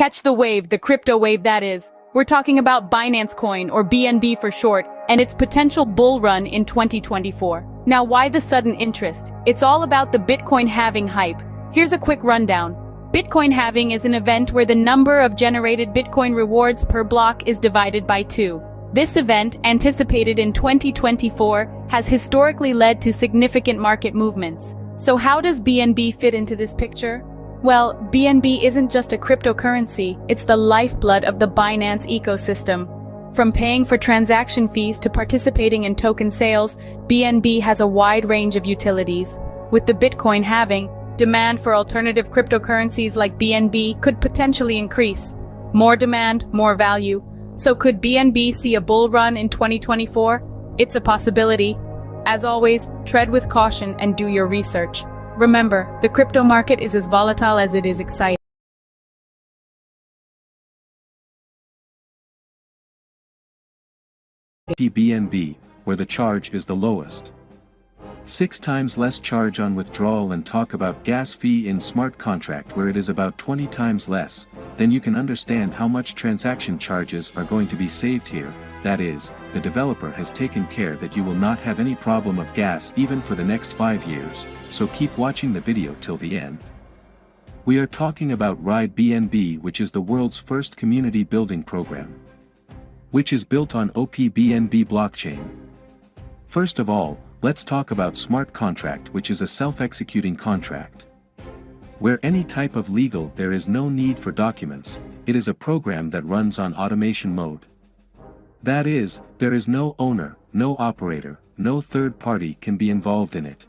Catch the wave, the crypto wave that is. We're talking about Binance Coin, or BNB for short, and its potential bull run in 2024. Now, why the sudden interest? It's all about the Bitcoin halving hype. Here's a quick rundown. Bitcoin halving is an event where the number of generated Bitcoin rewards per block is divided by 2. This event, anticipated in 2024, has historically led to significant market movements. So how does BNB fit into this picture? Well, BNB isn't just a cryptocurrency, it's the lifeblood of the Binance ecosystem. From paying for transaction fees to participating in token sales, BNB has a wide range of utilities. With the Bitcoin halving, demand for alternative cryptocurrencies like BNB could potentially increase. More demand, more value. So could BNB see a bull run in 2024? It's a possibility. As always, tread with caution and do your research. Remember, the crypto market is as volatile as it is exciting. BNB, where the charge is the lowest. 6 times less charge on withdrawal, and talk about gas fee in smart contract where it is about 20 times less, then you can understand how much transaction charges are going to be saved here. That is, the developer has taken care that you will not have any problem of gas even for the next 5 years, so keep watching the video till the end. We are talking about Ride BNB, which is the world's first community building program, which is built on OP-BNB blockchain. First of all, let's talk about smart contract, which is a self-executing contract. Where any type of legal there is no need for documents, it is a program that runs on automation mode. That is, there is no owner, no operator, no third party can be involved in it.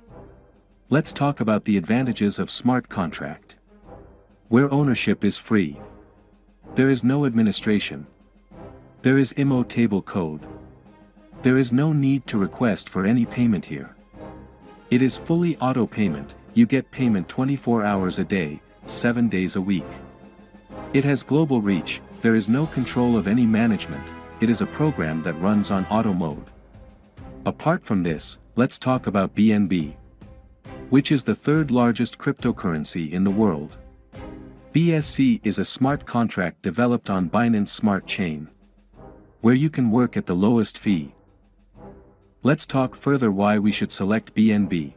Let's talk about the advantages of smart contract. Where ownership is free. There is no administration. There is immutable code. There is no need to request for any payment here. It is fully auto payment, you get payment 24 hours a day, 7 days a week. It has global reach, there is no control of any management, it is a program that runs on auto mode. Apart from this, let's talk about BNB, which is the third largest cryptocurrency in the world. BSC is a smart contract developed on Binance Smart Chain, where you can work at the lowest fee. Let's talk further why we should select BNB.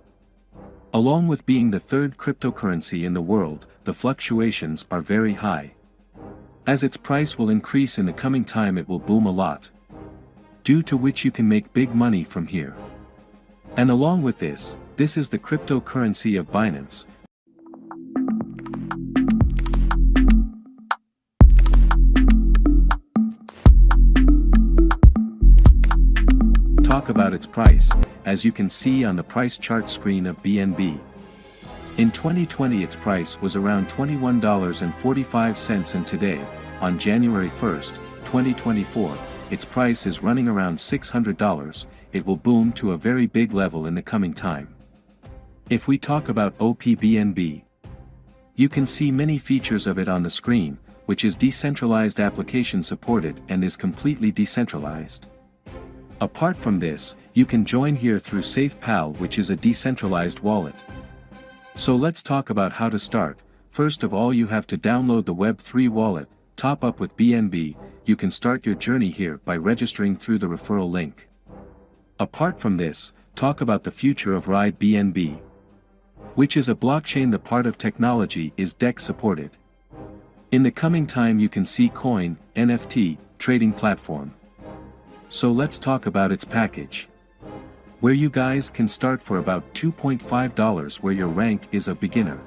Along with being the third cryptocurrency in the world, the fluctuations are very high. As its price will increase in the coming time, it will boom a lot, due to which you can make big money from here. And along with this is the cryptocurrency of Binance. Talk about its price, as you can see on the price chart screen of BNB. In 2020 its price was around $21.45, and today, on January 1st, 2024, its price is running around $600, it will boom to a very big level in the coming time. If we talk about OP-BNB, you can see many features of it on the screen, which is decentralized application supported and is completely decentralized. Apart from this, you can join here through SafePal, which is a decentralized wallet. So let's talk about how to start. First of all, you have to download the Web3 wallet, top up with BNB, you can start your journey here by registering through the referral link. Apart from this, talk about the future of Ride BNB, which is a blockchain. The part of technology is DEX supported. In the coming time you can see coin, NFT, trading platform. So let's talk about its package, where you guys can start for about $2.5 where your rank is a beginner.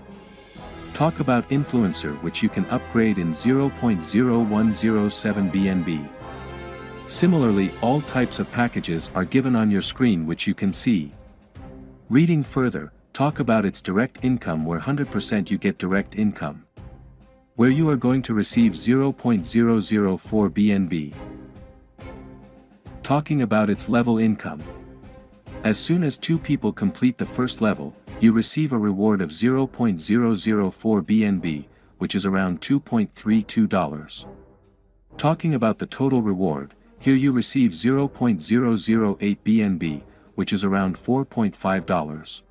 Talk about influencer, which you can upgrade in 0.0107 BNB. Similarly, all types of packages are given on your screen, which you can see. Reading further, talk about its direct income, where 100% you get direct income, where you are going to receive 0.004 BNB. Talking about its level income. As soon as 2 people complete the first level, you receive a reward of 0.004 BNB, which is around $2.32. Talking about the total reward, here you receive 0.008 BNB, which is around $4.5.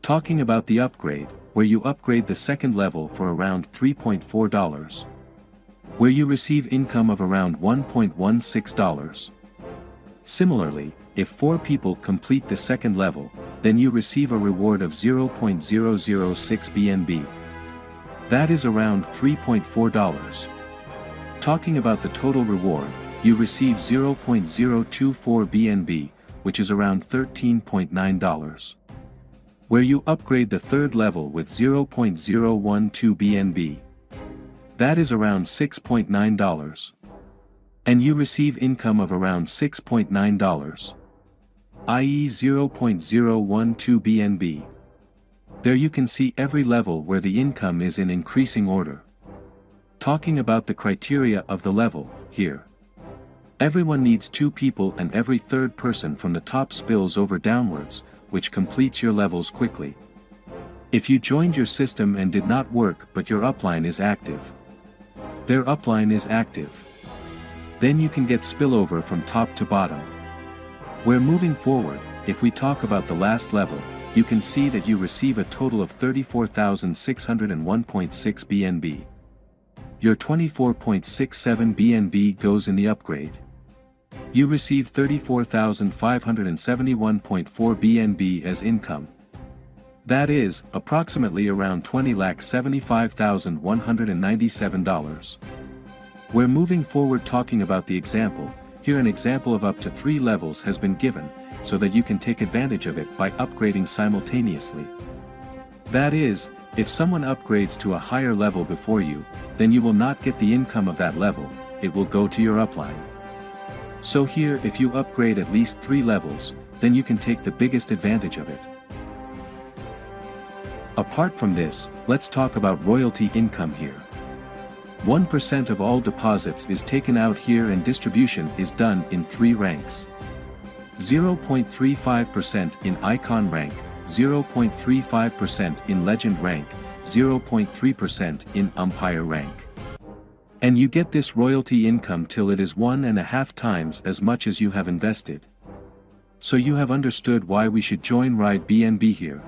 Talking about the upgrade, where you upgrade the second level for around $3.4. where you receive income of around $1.16. Similarly, if 4 people complete the second level, then you receive a reward of 0.006 BNB. That is around $3.4. Talking about the total reward, you receive 0.024 BNB, which is around $13.9. Where you upgrade the third level with 0.012 BNB. That is around $6.9. And you receive income of around $6.9. i.e. 0.012 BNB. There you can see every level where the income is in increasing order. Talking about the criteria of the level, here. Everyone needs 2 people and every third person from the top spills over downwards, which completes your levels quickly. If you joined your system and did not work but your upline is active. Their upline is active. Then you can get spillover from top to bottom. Where moving forward, if we talk about the last level, you can see that you receive a total of 34,601.6 BNB. Your 24.67 BNB goes in the upgrade. You receive 34,571.4 BNB as income. That is, approximately around $20,75,197. We're moving forward talking about the example. Here an example of up to 3 levels has been given, so that you can take advantage of it by upgrading simultaneously. That is, if someone upgrades to a higher level before you, then you will not get the income of that level, it will go to your upline. So here if you upgrade at least 3 levels, then you can take the biggest advantage of it. Apart from this, let's talk about royalty income here. 1% of all deposits is taken out here and distribution is done in 3 ranks. 0.35% in icon rank, 0.35% in legend rank, 0.3% in umpire rank. And you get this royalty income till it is 1.5 times as much as you have invested. So you have understood why we should join Ride BNB here.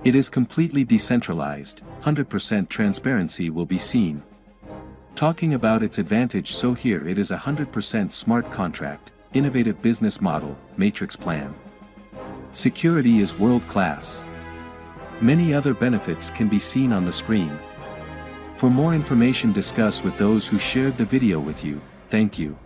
It is completely decentralized, 100% transparency will be seen. Talking about its advantage, so here it is 100% smart contract, innovative business model, matrix plan. Security is world-class. Many other benefits can be seen on the screen. For more information discuss with those who shared the video with you. Thank you.